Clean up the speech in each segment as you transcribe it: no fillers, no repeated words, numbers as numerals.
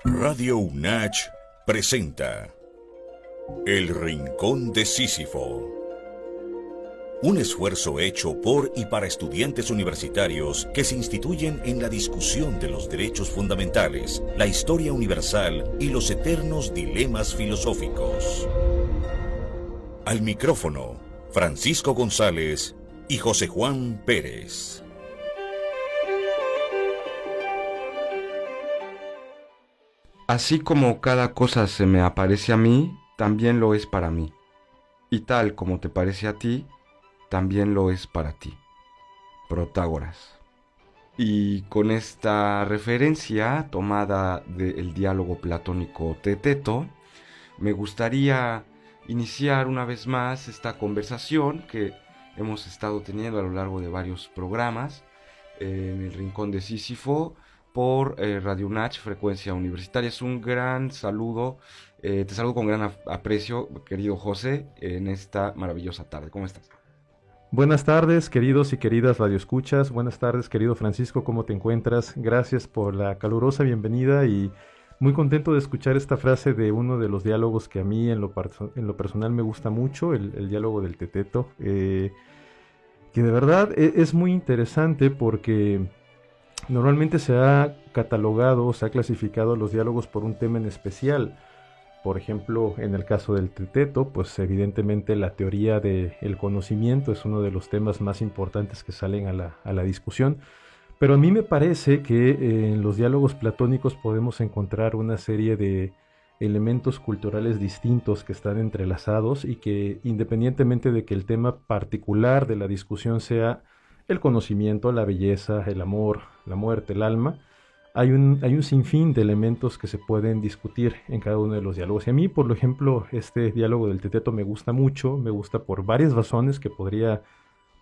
Radio UNACH presenta El Rincón de Sísifo. Un esfuerzo hecho por y para estudiantes universitarios que se instituyen en la discusión de los derechos fundamentales, la historia universal y los eternos dilemas filosóficos. Al micrófono, Francisco González y José Juan Pérez. Así como cada cosa se me aparece a mí, también lo es para mí. Y tal como te parece a ti, también lo es para ti. Protágoras. Y con esta referencia tomada del diálogo platónico Teteto, me gustaría iniciar una vez más esta conversación que hemos estado teniendo a lo largo de varios programas en el Rincón de Sísifo por Radio UNACH, frecuencia universitaria. Es un gran saludo, te saludo con gran aprecio, querido José, en esta maravillosa tarde. ¿Cómo estás? Buenas tardes, queridos y queridas radioescuchas. Buenas tardes, querido Francisco, ¿cómo te encuentras? Gracias por la calurosa bienvenida y muy contento de escuchar esta frase de uno de los diálogos que a mí en lo personal me gusta mucho, el diálogo del Teteto, que de verdad es muy interesante porque normalmente se ha catalogado, se ha clasificado los diálogos por un tema en especial. Por ejemplo, en el caso del Teteto, pues evidentemente la teoría del conocimiento es uno de los temas más importantes que salen a la discusión. Pero a mí me parece que en los diálogos platónicos podemos encontrar una serie de elementos culturales distintos que están entrelazados y que, independientemente de que el tema particular de la discusión sea el conocimiento, la belleza, el amor, la muerte, el alma, hay un sinfín de elementos que se pueden discutir en cada uno de los diálogos. Y a mí, por ejemplo, este diálogo del Teteto me gusta mucho, me gusta por varias razones que podría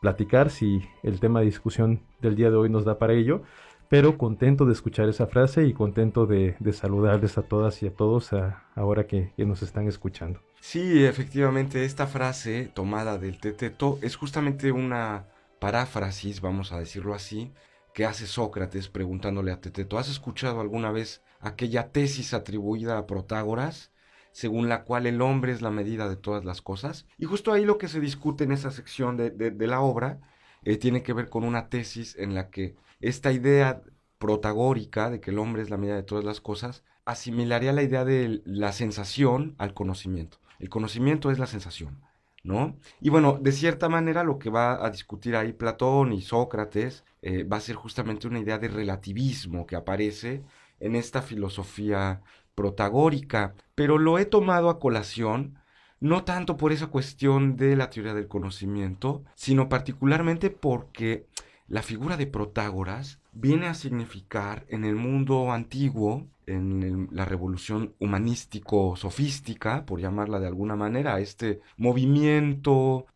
platicar si el tema de discusión del día de hoy nos da para ello, pero contento de escuchar esa frase y contento de saludarles a todas y a todos ahora que nos están escuchando. Sí, efectivamente, esta frase tomada del Teteto es justamente una paráfrasis, vamos a decirlo así, que hace Sócrates preguntándole a Teteto: ¿has escuchado alguna vez aquella tesis atribuida a Protágoras, según la cual el hombre es la medida de todas las cosas? Y justo ahí lo que se discute en esa sección de la obra tiene que ver con una tesis en la que esta idea protagórica de que el hombre es la medida de todas las cosas asimilaría la idea de la sensación al conocimiento. El conocimiento es la sensación, ¿no? Y bueno, de cierta manera lo que va a discutir ahí Platón y Sócrates va a ser justamente una idea de relativismo que aparece en esta filosofía protagórica, pero lo he tomado a colación no tanto por esa cuestión de la teoría del conocimiento, sino particularmente porque la figura de Protágoras viene a significar en el mundo antiguo, en la revolución humanístico-sofística, por llamarla de alguna manera, este movimiento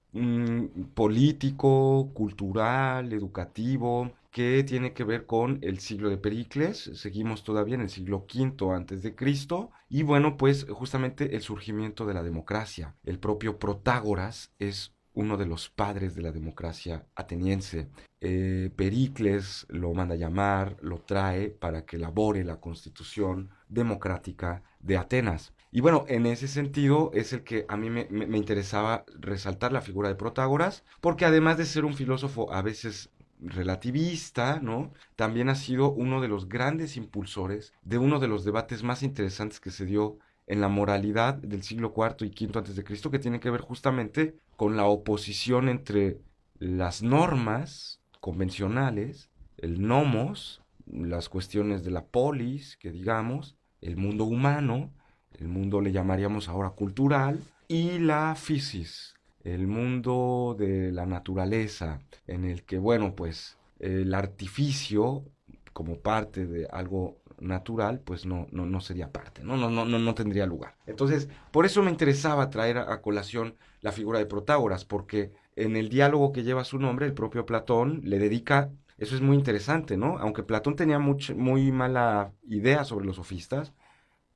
político, cultural, educativo, que tiene que ver con el siglo de Pericles. Seguimos todavía en el siglo V antes de Cristo, y bueno, pues justamente el surgimiento de la democracia. El propio Protágoras es uno de los padres de la democracia ateniense. Pericles lo manda a llamar, lo trae para que elabore la constitución democrática de Atenas. Y bueno, en ese sentido es el que a mí me interesaba resaltar la figura de Protágoras, porque además de ser un filósofo a veces relativista, ¿no?, también ha sido uno de los grandes impulsores de uno de los debates más interesantes que se dio en la moralidad del siglo IV y V antes de Cristo, que tiene que ver justamente con la oposición entre las normas convencionales, el nomos, las cuestiones de la polis, que digamos, el mundo humano, el mundo le llamaríamos ahora cultural, y la physis, el mundo de la naturaleza, en el que, bueno, pues el artificio como parte de algo natural, pues no sería parte, no tendría lugar. Entonces, por eso me interesaba traer a colación la figura de Protágoras, porque en el diálogo que lleva su nombre, el propio Platón le dedica, eso es muy interesante, ¿no? Aunque Platón tenía muy mala idea sobre los sofistas,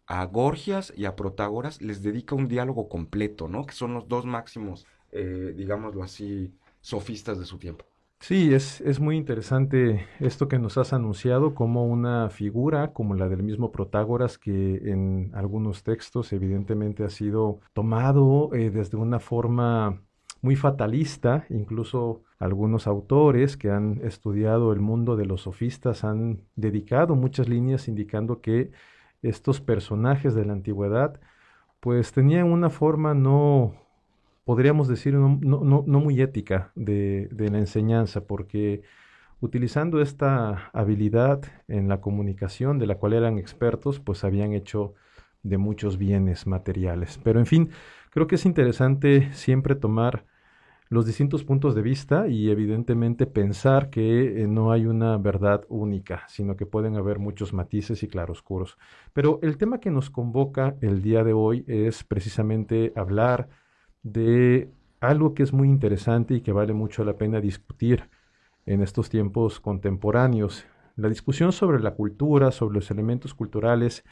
a Gorgias y a Protágoras les dedica un diálogo completo, ¿no? Que son los dos máximos, digámoslo así, sofistas de su tiempo. Sí, es muy interesante esto que nos has anunciado como una figura como la del mismo Protágoras que en algunos textos evidentemente ha sido tomado desde una forma muy fatalista, incluso algunos autores que han estudiado el mundo de los sofistas han dedicado muchas líneas indicando que estos personajes de la antigüedad pues tenían una forma no podríamos decir, no muy ética de la enseñanza, porque utilizando esta habilidad en la comunicación de la cual eran expertos, pues habían hecho de muchos bienes materiales. Pero en fin, creo que es interesante siempre tomar los distintos puntos de vista y evidentemente pensar que no hay una verdad única, sino que pueden haber muchos matices y claroscuros. Pero el tema que nos convoca el día de hoy es precisamente hablar de algo que es muy interesante y que vale mucho la pena discutir en estos tiempos contemporáneos. La discusión sobre la cultura, sobre los elementos culturales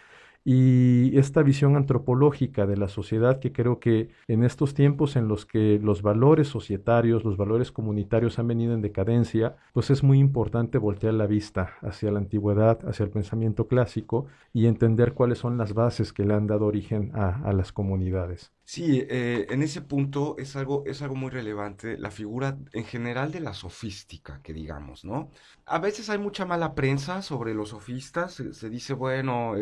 y esta visión antropológica de la sociedad que creo que en estos tiempos en los que los valores societarios, los valores comunitarios han venido en decadencia, pues es muy importante voltear la vista hacia la antigüedad, hacia el pensamiento clásico y entender cuáles son las bases que le han dado origen a las comunidades. Sí, en ese punto es algo muy relevante la figura en general de la sofística, que digamos, ¿no? A veces hay mucha mala prensa sobre los sofistas, se dice, bueno,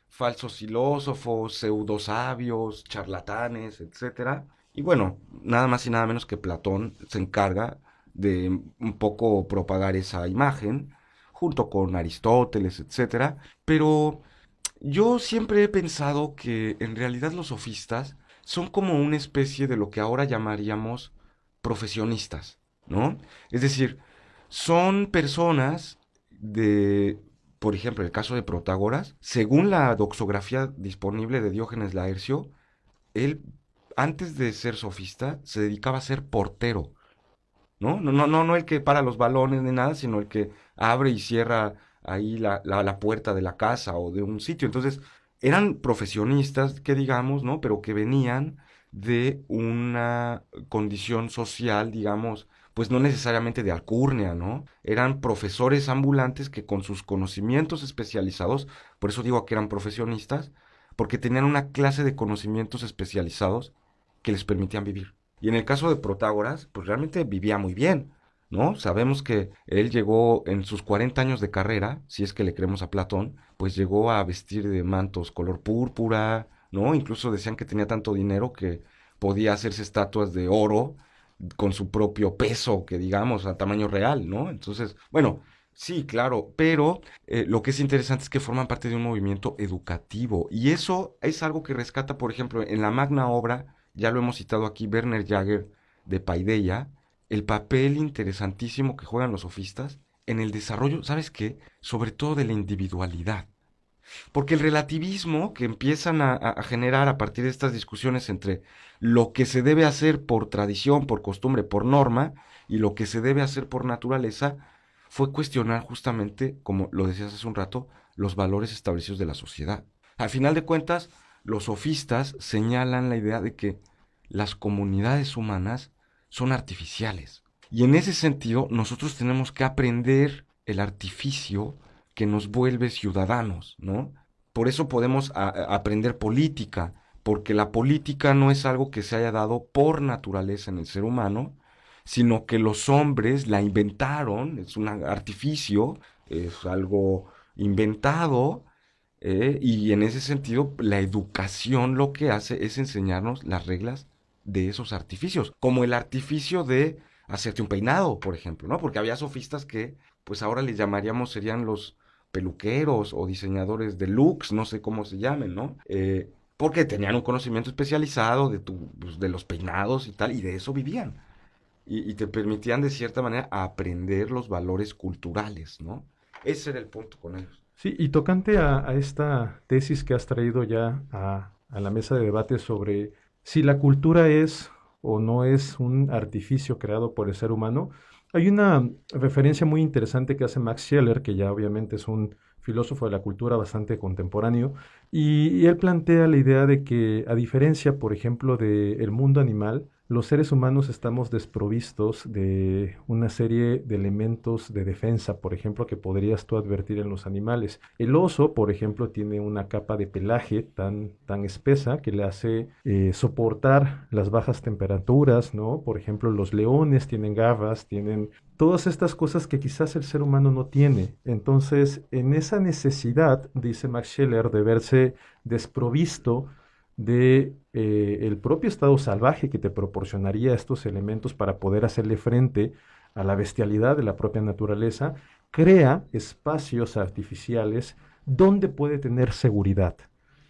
falsos filósofos, pseudosabios, charlatanes, etcétera. Y bueno, nada más y nada menos que Platón se encarga de un poco propagar esa imagen, junto con Aristóteles, etcétera. Pero yo siempre he pensado que en realidad los sofistas son como una especie de lo que ahora llamaríamos profesionistas, ¿no? Es decir, son personas de, por ejemplo, el caso de Protágoras, según la doxografía disponible de Diógenes Laercio, él, antes de ser sofista, se dedicaba a ser portero, ¿no? No el que para los balones ni nada, sino el que abre y cierra ahí la puerta de la casa o de un sitio. Entonces, eran profesionistas, que digamos, ¿no? Pero que venían de una condición social, digamos, pues no necesariamente de alcurnia, ¿no? Eran profesores ambulantes que con sus conocimientos especializados, por eso digo que eran profesionistas, porque tenían una clase de conocimientos especializados que les permitían vivir. Y en el caso de Protágoras, pues realmente vivía muy bien, ¿no? Sabemos que él llegó en sus 40 años de carrera, si es que le creemos a Platón, pues llegó a vestir de mantos color púrpura, ¿no? Incluso decían que tenía tanto dinero que podía hacerse estatuas de oro con su propio peso, que digamos, a tamaño real, ¿no? Entonces, bueno, sí, claro, pero lo que es interesante es que forman parte de un movimiento educativo y eso es algo que rescata, por ejemplo, en la magna obra, ya lo hemos citado aquí, Werner Jaeger de Paideia, el papel interesantísimo que juegan los sofistas en el desarrollo, ¿sabes qué? Sobre todo de la individualidad. Porque el relativismo que empiezan a generar a partir de estas discusiones entre lo que se debe hacer por tradición, por costumbre, por norma, y lo que se debe hacer por naturaleza, fue cuestionar justamente, como lo decías hace un rato, los valores establecidos de la sociedad. Al final de cuentas, los sofistas señalan la idea de que las comunidades humanas son artificiales. Y en ese sentido, nosotros tenemos que aprender el artificio que nos vuelve ciudadanos, ¿no? Por eso podemos aprender política, porque la política no es algo que se haya dado por naturaleza en el ser humano, sino que los hombres la inventaron, es un artificio, es algo inventado, y en ese sentido la educación lo que hace es enseñarnos las reglas de esos artificios, como el artificio de hacerte un peinado, por ejemplo, ¿no? Porque había sofistas que, pues ahora les llamaríamos, serían los peluqueros o diseñadores de looks, no sé cómo se llamen, ¿no? Porque tenían un conocimiento especializado pues, de los peinados y tal, y de eso vivían. Y te permitían de cierta manera aprender los valores culturales, ¿no? Ese era el punto con ellos. Sí, y tocante a esta tesis que has traído ya a la mesa de debate sobre si la cultura es o no es un artificio creado por el ser humano, hay una referencia muy interesante que hace Max Scheler, que ya obviamente es un filósofo de la cultura bastante contemporáneo, y él plantea la idea de que, a diferencia, por ejemplo, del mundo animal, los seres humanos estamos desprovistos de una serie de elementos de defensa, por ejemplo, que podrías tú advertir en los animales. El oso, por ejemplo, tiene una capa de pelaje tan espesa que le hace soportar las bajas temperaturas, ¿no? Por ejemplo, los leones tienen garras, tienen todas estas cosas que quizás el ser humano no tiene. Entonces, en esa necesidad, dice Max Scheler, de verse desprovisto de el propio estado salvaje que te proporcionaría estos elementos para poder hacerle frente a la bestialidad de la propia naturaleza, crea espacios artificiales donde puede tener seguridad,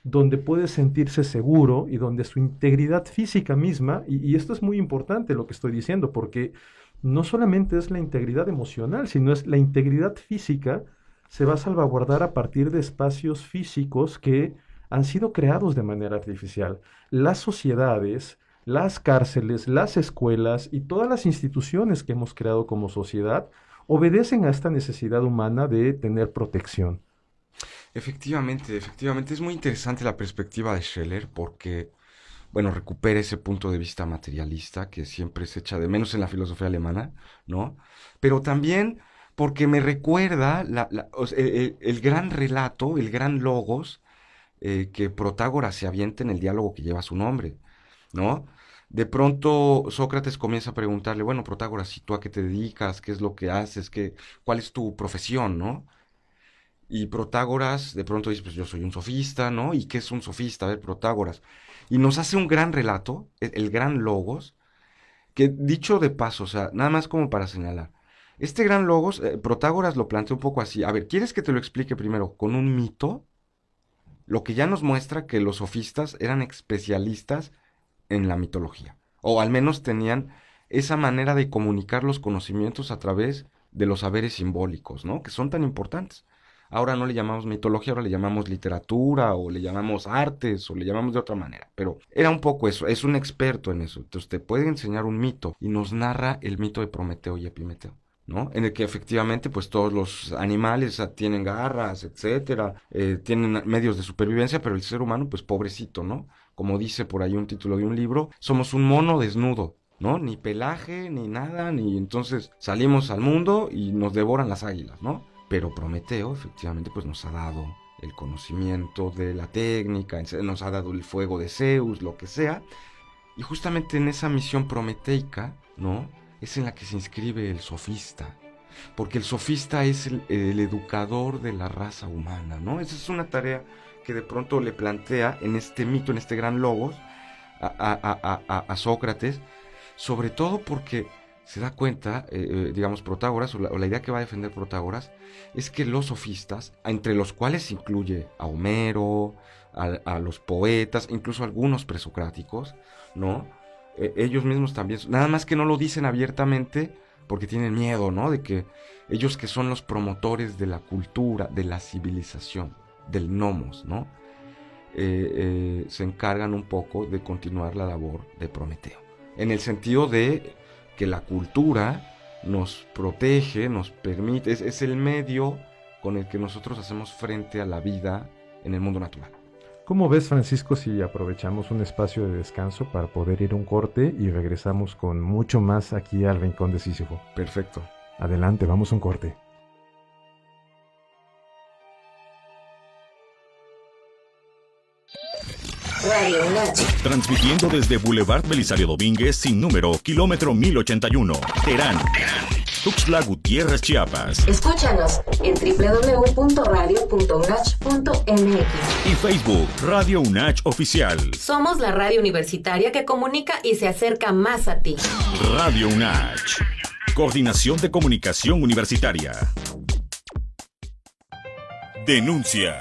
donde puede sentirse seguro y donde su integridad física misma, y esto es muy importante lo que estoy diciendo, porque no solamente es la integridad emocional, sino es la integridad física, se va a salvaguardar a partir de espacios físicos que han sido creados de manera artificial. Las sociedades, las cárceles, las escuelas y todas las instituciones que hemos creado como sociedad obedecen a esta necesidad humana de tener protección. Efectivamente, es muy interesante la perspectiva de Scheler porque, bueno, recupera ese punto de vista materialista que siempre se echa de menos en la filosofía alemana, ¿no? Pero también porque me recuerda el gran relato, el gran logos, que Protágoras se avienta en el diálogo que lleva su nombre, ¿no? De pronto Sócrates comienza a preguntarle, bueno, Protágoras, ¿y tú a qué te dedicas? ¿Qué es lo que haces? ¿Cuál es tu profesión, no? Y Protágoras de pronto dice, pues yo soy un sofista, ¿no? ¿Y qué es un sofista? A ver, Protágoras. Y nos hace un gran relato, el gran logos, que dicho de paso, o sea, nada más como para señalar, este gran logos, Protágoras lo plantea un poco así, a ver, ¿quieres que te lo explique primero con un mito? Lo que ya nos muestra que los sofistas eran especialistas en la mitología, o al menos tenían esa manera de comunicar los conocimientos a través de los saberes simbólicos, ¿no? Que son tan importantes. Ahora no le llamamos mitología, ahora le llamamos literatura, o le llamamos artes, o le llamamos de otra manera, pero era un poco eso, es un experto en eso. Entonces te puede enseñar un mito, y nos narra el mito de Prometeo y Epimeteo, ¿no? En el que efectivamente pues todos los animales tienen garras, etcétera, tienen medios de supervivencia, pero el ser humano pues pobrecito, ¿no? Como dice por ahí un título de un libro, somos un mono desnudo, ¿no? Ni pelaje, ni nada, ni entonces salimos al mundo y nos devoran las águilas, ¿no? Pero Prometeo efectivamente pues nos ha dado el conocimiento de la técnica, nos ha dado el fuego de Zeus, lo que sea, y justamente en esa misión prometeica, ¿no? Es en la que se inscribe el sofista, porque el sofista es el educador de la raza humana, ¿no? Esa es una tarea que de pronto le plantea en este mito, en este gran logos, a Sócrates, sobre todo porque se da cuenta, digamos, Protágoras, o la idea que va a defender Protágoras, es que los sofistas, entre los cuales incluye a Homero, a los poetas, incluso algunos presocráticos, ¿no? Ellos mismos también, nada más que no lo dicen abiertamente porque tienen miedo, ¿no? De que ellos, que son los promotores de la cultura, de la civilización, del nomos, ¿no? Se encargan un poco de continuar la labor de Prometeo, en el sentido de que la cultura nos protege, nos permite, es el medio con el que nosotros hacemos frente a la vida en el mundo natural. ¿Cómo ves, Francisco, si aprovechamos un espacio de descanso para poder ir a un corte y regresamos con mucho más aquí al Rincón de Sísifo? Perfecto. Adelante, vamos a un corte. Radio UNACH. Transmitiendo desde Boulevard Belisario Domínguez, sin número, kilómetro 1081, Terán. Tuxtla Gutiérrez, Chiapas. Escúchanos en www.radio.unach.mx y Facebook Radio UNACH Oficial. Somos la radio universitaria que comunica y se acerca más a ti. Radio UNACH. Coordinación de Comunicación Universitaria. Denuncia.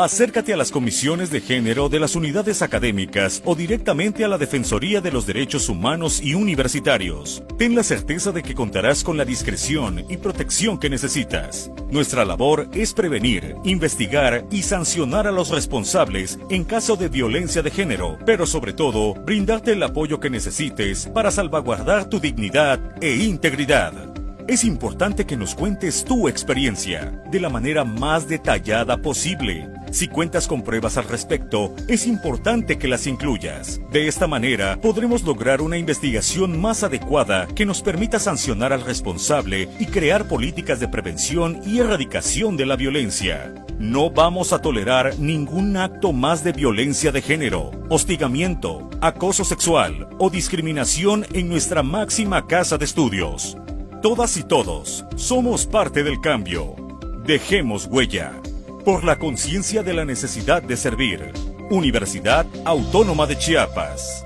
Acércate a las comisiones de género de las unidades académicas o directamente a la Defensoría de los Derechos Humanos y Universitarios. Ten la certeza de que contarás con la discreción y protección que necesitas. Nuestra labor es prevenir, investigar y sancionar a los responsables en caso de violencia de género, pero sobre todo, brindarte el apoyo que necesites para salvaguardar tu dignidad e integridad. Es importante que nos cuentes tu experiencia de la manera más detallada posible. Si cuentas con pruebas al respecto, es importante que las incluyas. De esta manera, podremos lograr una investigación más adecuada que nos permita sancionar al responsable y crear políticas de prevención y erradicación de la violencia. No vamos a tolerar ningún acto más de violencia de género, hostigamiento, acoso sexual o discriminación en nuestra máxima casa de estudios. Todas y todos somos parte del cambio. Dejemos huella. Por la conciencia de la necesidad de servir. Universidad Autónoma de Chiapas.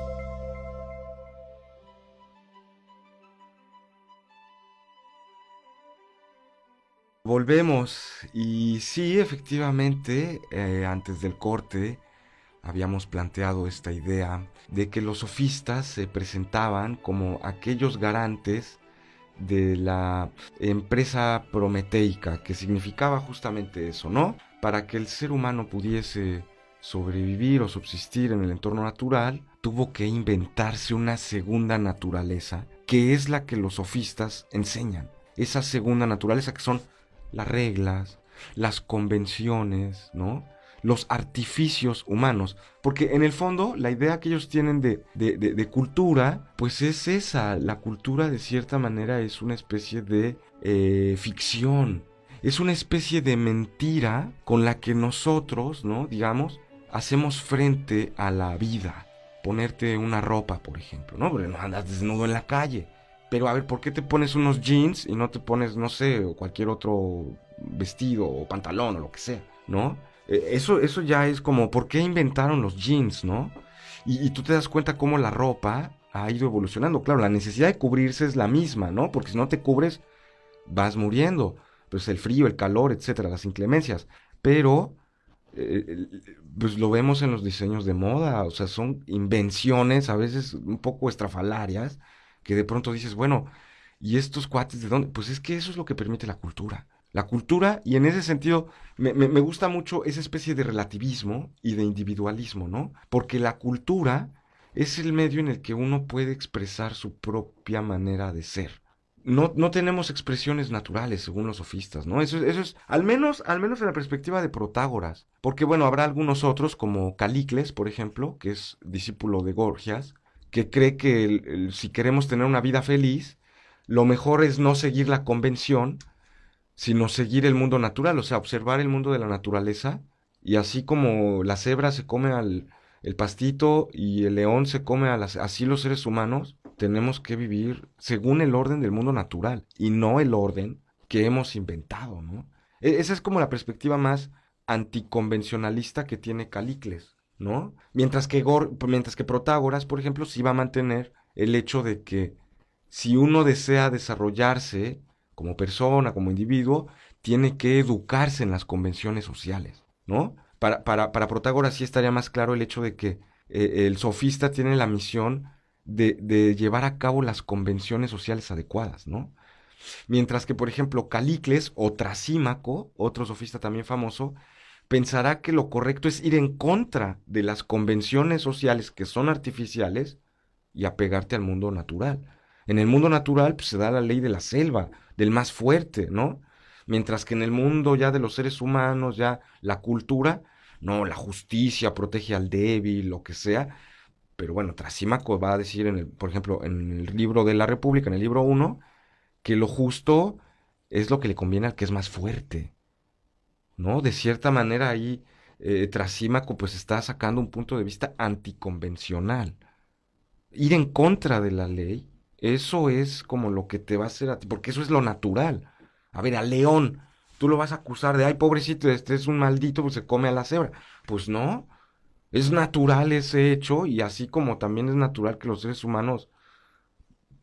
Volvemos y sí, efectivamente, antes del corte habíamos planteado esta idea de que los sofistas se presentaban como aquellos garantes de la empresa prometeica, que significaba justamente eso, ¿no? Para que el ser humano pudiese sobrevivir o subsistir en el entorno natural, tuvo que inventarse una segunda naturaleza, que es la que los sofistas enseñan. Esa segunda naturaleza que son las reglas, las convenciones, ¿no? Los artificios humanos, porque en el fondo la idea que ellos tienen de cultura, pues es esa, la cultura de cierta manera es una especie de ficción, es una especie de mentira con la que nosotros, ¿no? Digamos, hacemos frente a la vida. Ponerte una ropa, por ejemplo, ¿no? Porque no andas desnudo en la calle. Pero a ver, ¿por qué te pones unos jeans y no te pones, no sé, cualquier otro vestido o pantalón o lo que sea, ¿no? Eso ya es como, ¿por qué inventaron los jeans, no? Y tú te das cuenta cómo la ropa ha ido evolucionando. Claro, la necesidad de cubrirse es la misma, ¿no? Porque si no te cubres, vas muriendo. Pues el frío, el calor, etcétera, las inclemencias. Pero, pues lo vemos en los diseños de moda. O sea, son invenciones a veces un poco estrafalarias, que de pronto dices, bueno, ¿y estos cuates de dónde? Pues es que eso es lo que permite la cultura. La cultura, y en ese sentido, me gusta mucho esa especie de relativismo y de individualismo, ¿no? Porque la cultura es el medio en el que uno puede expresar su propia manera de ser. No tenemos expresiones naturales, según los sofistas, ¿no? Eso es, al menos en la perspectiva de Protágoras. Porque, bueno, habrá algunos otros, como Calicles, por ejemplo, que es discípulo de Gorgias, que cree que si queremos tener una vida feliz, lo mejor es no seguir la convención, sino seguir el mundo natural, o sea, observar el mundo de la naturaleza, y así como la cebra se come el pastito y el león se come así los seres humanos, tenemos que vivir según el orden del mundo natural, y no el orden que hemos inventado, ¿no? Esa es como la perspectiva más anticonvencionalista que tiene Calicles, ¿no? Mientras que Protágoras, por ejemplo, sí va a mantener el hecho de que si uno desea desarrollarse como persona, como individuo, tiene que educarse en las convenciones sociales, ¿no? Para Protágoras sí estaría más claro el hecho de que el sofista tiene la misión de llevar a cabo las convenciones sociales adecuadas, ¿no? Mientras que, por ejemplo, Calicles o Trasímaco, otro sofista también famoso, pensará que lo correcto es ir en contra de las convenciones sociales que son artificiales y apegarte al mundo natural. En el mundo natural pues, se da la ley de la selva, del más fuerte, ¿no? Mientras que en el mundo ya de los seres humanos, ya la cultura, no, la justicia protege al débil, lo que sea. Pero bueno, Trasímaco va a decir, por ejemplo, en el libro de la República, en el libro 1, que lo justo es lo que le conviene al que es más fuerte, ¿no? De cierta manera ahí Trasímaco pues está sacando un punto de vista anticonvencional. Ir en contra de la ley, eso es como lo que te va a hacer a ti, porque eso es lo natural. A ver, al león, tú lo vas a acusar de, ay, pobrecito, este es un maldito, pues se come a la cebra. Pues no, es natural ese hecho, y así como también es natural que los seres humanos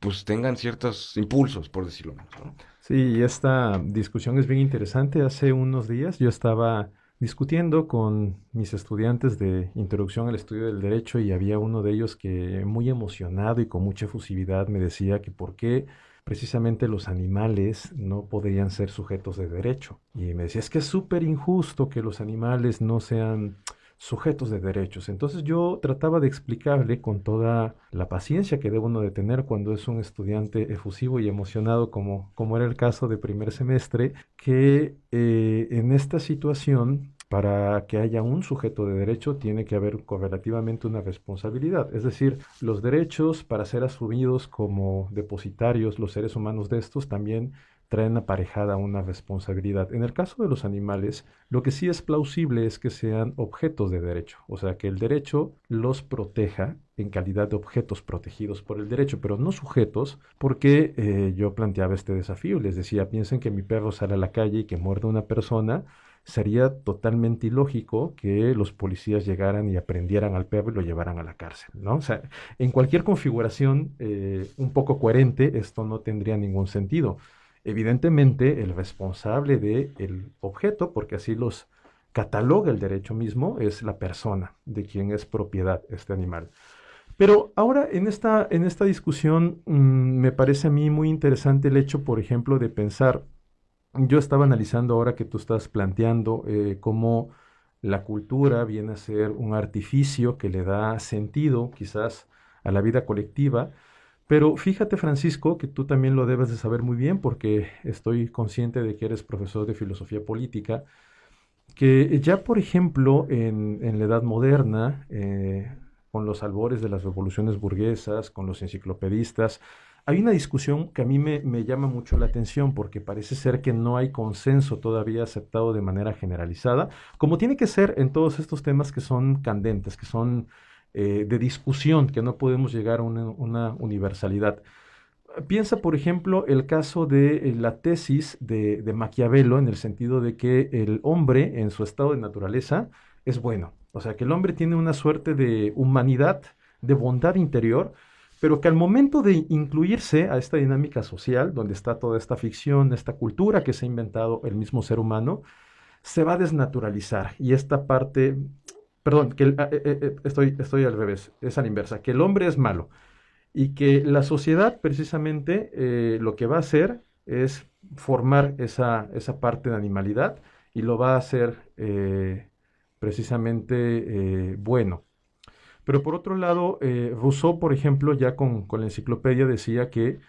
pues tengan ciertos impulsos, por decirlo menos, ¿no? Sí, esta discusión es bien interesante. Hace unos días yo estaba discutiendo con mis estudiantes de Introducción al Estudio del Derecho y había uno de ellos que muy emocionado y con mucha efusividad me decía que por qué precisamente los animales no podrían ser sujetos de derecho. Y me decía, es que es súper injusto que los animales no sean sujetos de derechos. Entonces yo trataba de explicarle con toda la paciencia que debe uno de tener cuando es un estudiante efusivo y emocionado, como era el caso de primer semestre, que en esta situación, para que haya un sujeto de derecho, tiene que haber correlativamente una responsabilidad. Es decir, los derechos, para ser asumidos como depositarios, los seres humanos de estos, también traen aparejada una responsabilidad. En el caso de los animales, lo que sí es plausible es que sean objetos de derecho, o sea, que el derecho los proteja en calidad de objetos protegidos por el derecho, pero no sujetos, porque yo planteaba este desafío, les decía, piensen que mi perro sale a la calle y que muerde a una persona, sería totalmente ilógico que los policías llegaran y aprendieran al perro y lo llevaran a la cárcel, ¿no? O sea, en cualquier configuración un poco coherente, esto no tendría ningún sentido. Evidentemente, el responsable del objeto, porque así los cataloga el derecho mismo, es la persona de quien es propiedad este animal. Pero ahora en esta discusión me parece a mí muy interesante el hecho, por ejemplo, de pensar, yo estaba analizando ahora que tú estás planteando cómo la cultura viene a ser un artificio que le da sentido quizás a la vida colectiva, pero fíjate, Francisco, que tú también lo debes de saber muy bien porque estoy consciente de que eres profesor de filosofía política, que ya, por ejemplo, en la Edad Moderna, con los albores de las revoluciones burguesas, con los enciclopedistas, hay una discusión que a mí me llama mucho la atención porque parece ser que no hay consenso todavía aceptado de manera generalizada, como tiene que ser en todos estos temas que son candentes, que son de discusión, que no podemos llegar a una universalidad. Piensa, por ejemplo, el caso de la tesis de Maquiavelo, en el sentido de que el hombre en su estado de naturaleza es bueno. O sea, que el hombre tiene una suerte de humanidad, de bondad interior, pero que al momento de incluirse a esta dinámica social, donde está toda esta ficción, esta cultura que se ha inventado el mismo ser humano, se va a desnaturalizar. Y esta parte, perdón, estoy al revés, es a la inversa, que el hombre es malo y que la sociedad precisamente lo que va a hacer es formar esa parte de animalidad y lo va a hacer precisamente bueno. Pero por otro lado, Rousseau, por ejemplo, ya con la enciclopedia decía que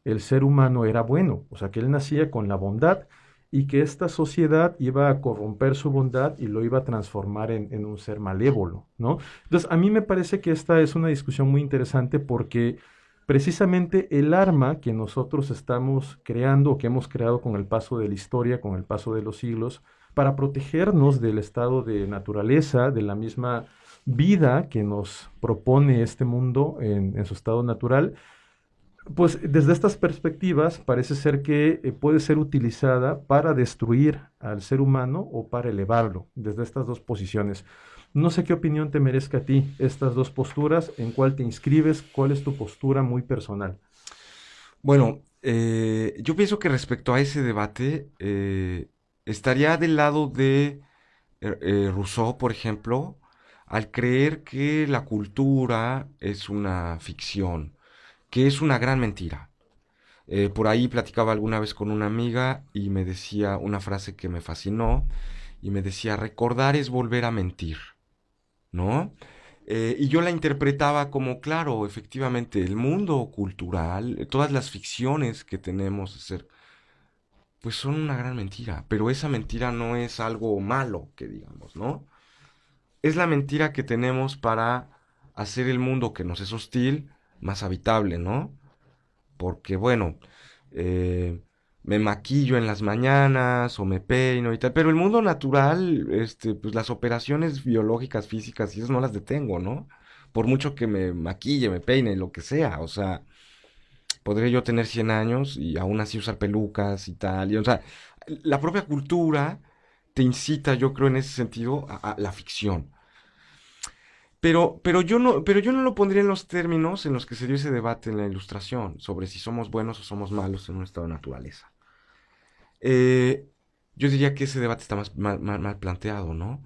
el ser humano era bueno, o sea, que él nacía con la bondad y que esta sociedad iba a corromper su bondad y lo iba a transformar en un ser malévolo, ¿no? Entonces, a mí me parece que esta es una discusión muy interesante porque precisamente el arma que nosotros estamos creando o que hemos creado con el paso de la historia, con el paso de los siglos, para protegernos del estado de naturaleza, de la misma vida que nos propone este mundo en su estado natural, pues desde estas perspectivas parece ser que puede ser utilizada para destruir al ser humano o para elevarlo, desde estas dos posiciones. No sé qué opinión te merezca a ti estas dos posturas, en cuál te inscribes, cuál es tu postura muy personal. Bueno, yo pienso que respecto a ese debate, estaría del lado de Rousseau, por ejemplo, al creer que la cultura es una ficción, que es una gran mentira. Por ahí platicaba alguna vez con una amiga y me decía una frase que me fascinó y me decía, recordar es volver a mentir, ¿no? Y yo la interpretaba como, claro, efectivamente, el mundo cultural, todas las ficciones que tenemos, pues son una gran mentira, pero esa mentira no es algo malo, que digamos, ¿no? Es la mentira que tenemos para hacer el mundo que nos es hostil más habitable, ¿no? Porque, bueno, me maquillo en las mañanas o me peino y tal, pero el mundo natural, pues las operaciones biológicas, físicas, y eso no las detengo, ¿no? Por mucho que me maquille, me peine, lo que sea, o sea, podría yo tener 100 años y aún así usar pelucas y tal, y, o sea, la propia cultura te incita, yo creo, en ese sentido, a la ficción. Pero yo no lo pondría en los términos en los que se dio ese debate en la Ilustración, sobre si somos buenos o somos malos en un estado de naturaleza. Eh, yo diría que ese debate está mal planteado, ¿no?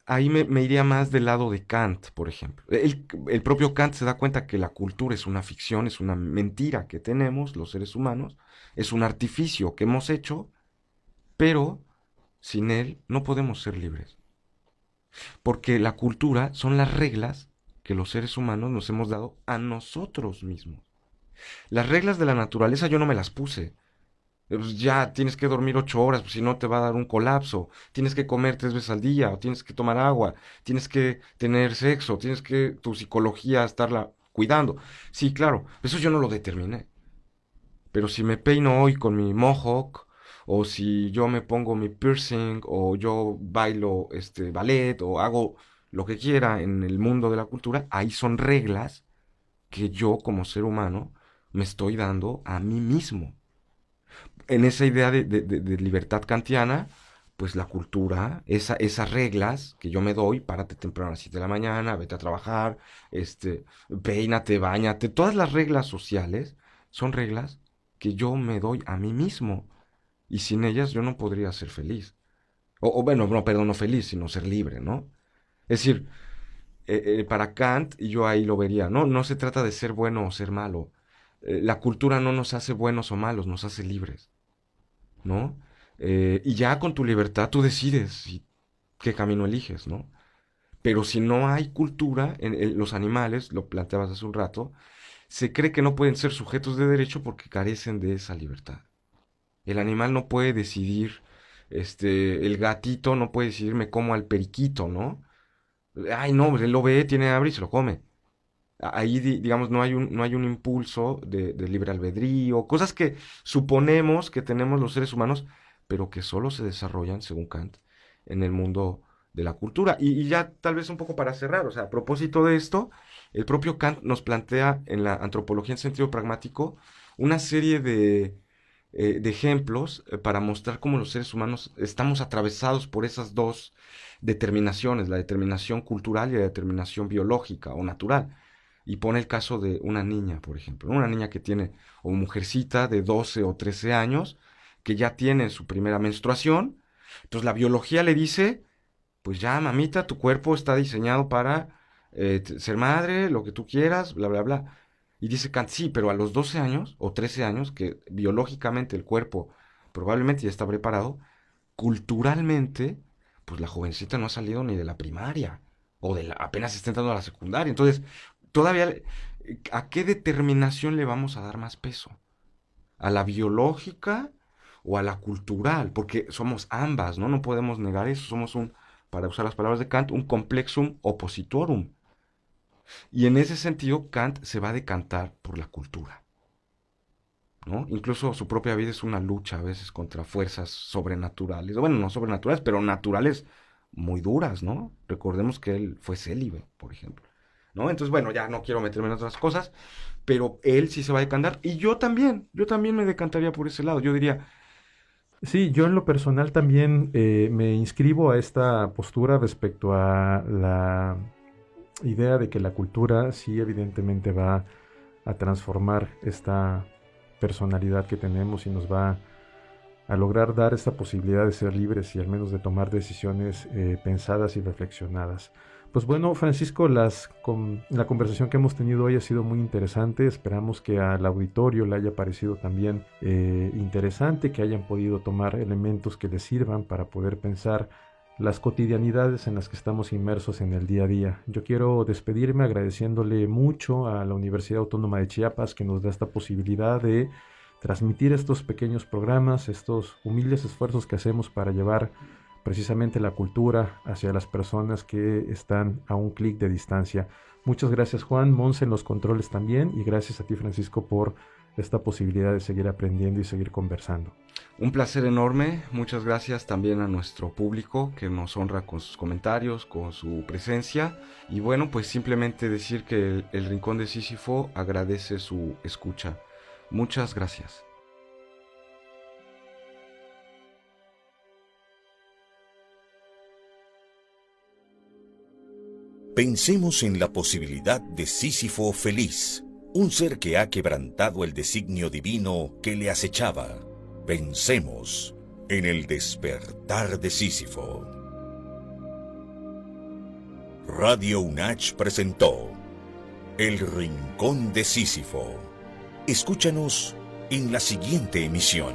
Ahí me iría más del lado de Kant, por ejemplo. El propio Kant se da cuenta que la cultura es una ficción, es una mentira que tenemos los seres humanos, es un artificio que hemos hecho, pero sin él no podemos ser libres. Porque la cultura son las reglas que los seres humanos nos hemos dado a nosotros mismos. Las reglas de la naturaleza yo no me las puse. Pues ya tienes que dormir 8 horas, pues si no te va a dar un colapso. Tienes que comer 3 veces al día, o tienes que tomar agua, tienes que tener sexo, tienes que tu psicología estarla cuidando. Sí, claro, eso yo no lo determiné. Pero si me peino hoy con mi mohawk, o si yo me pongo mi piercing, o yo bailo ballet, o hago lo que quiera en el mundo de la cultura, ahí son reglas que yo como ser humano me estoy dando a mí mismo. En esa idea de libertad kantiana, pues la cultura, esas reglas que yo me doy, párate temprano a las 7 de la mañana, vete a trabajar, peínate, báñate, todas las reglas sociales son reglas que yo me doy a mí mismo. Y sin ellas yo no podría ser feliz. O bueno, no, perdón, no feliz, sino ser libre, ¿no? Es decir, para Kant, y yo ahí lo vería, ¿no? No se trata de ser bueno o ser malo. La cultura no nos hace buenos o malos, nos hace libres, ¿no? Y ya con tu libertad tú decides qué camino eliges, ¿no? Pero si no hay cultura, los animales, lo planteabas hace un rato, se cree que no pueden ser sujetos de derecho porque carecen de esa libertad. El animal no puede decidir, el gatito no puede decidir me como al periquito, ¿no? Ay, no, él lo ve, tiene hambre y se lo come. Ahí, digamos, no hay un impulso de libre albedrío, cosas que suponemos que tenemos los seres humanos, pero que solo se desarrollan, según Kant, en el mundo de la cultura. Y ya tal vez un poco para cerrar, o sea, a propósito de esto, el propio Kant nos plantea en la antropología en sentido pragmático una serie de ejemplos para mostrar cómo los seres humanos estamos atravesados por esas dos determinaciones, la determinación cultural y la determinación biológica o natural. Y pone el caso de una niña, por ejemplo, una niña que tiene, o mujercita de 12 o 13 años, que ya tiene su primera menstruación. Entonces la biología le dice, pues ya, mamita, tu cuerpo está diseñado para ser madre, lo que tú quieras, bla, bla, bla. Y dice Kant, sí, pero a los 12 años o 13 años, que biológicamente el cuerpo probablemente ya está preparado, culturalmente, pues la jovencita no ha salido ni de la primaria, o apenas está entrando a la secundaria. Entonces, todavía, ¿a qué determinación le vamos a dar más peso? ¿A la biológica o a la cultural? Porque somos ambas, ¿no? No podemos negar eso. Somos para usar las palabras de Kant, un complexum oppositorum. Y en ese sentido, Kant se va a decantar por la cultura, ¿no? Incluso su propia vida es una lucha a veces contra fuerzas sobrenaturales. Bueno, no sobrenaturales, pero naturales muy duras, ¿no? Recordemos que él fue célibe, por ejemplo, ¿no? Entonces, bueno, ya no quiero meterme en otras cosas, pero él sí se va a decantar. Y yo también me decantaría por ese lado. Yo diría, Sí, yo en lo personal también me inscribo a esta postura respecto a la idea de que la cultura sí evidentemente va a transformar esta personalidad que tenemos y nos va a lograr dar esta posibilidad de ser libres y al menos de tomar decisiones pensadas y reflexionadas. Pues bueno, Francisco, la conversación que hemos tenido hoy ha sido muy interesante. Esperamos que al auditorio le haya parecido también interesante, que hayan podido tomar elementos que les sirvan para poder pensar las cotidianidades en las que estamos inmersos en el día a día. Yo quiero despedirme agradeciéndole mucho a la Universidad Autónoma de Chiapas que nos da esta posibilidad de transmitir estos pequeños programas, estos humildes esfuerzos que hacemos para llevar precisamente la cultura hacia las personas que están a un clic de distancia. Muchas gracias, Juan, Monse en los controles también, y gracias a ti, Francisco, por esta posibilidad de seguir aprendiendo y seguir conversando. Un placer enorme, muchas gracias también a nuestro público que nos honra con sus comentarios, con su presencia, y bueno, pues simplemente decir que el Rincón de Sísifo agradece su escucha. Muchas gracias. Pensemos en la posibilidad de Sísifo feliz, un ser que ha quebrantado el designio divino que le acechaba. Pensemos en el despertar de Sísifo. Radio UNACH presentó El Rincón de Sísifo. Escúchanos en la siguiente emisión.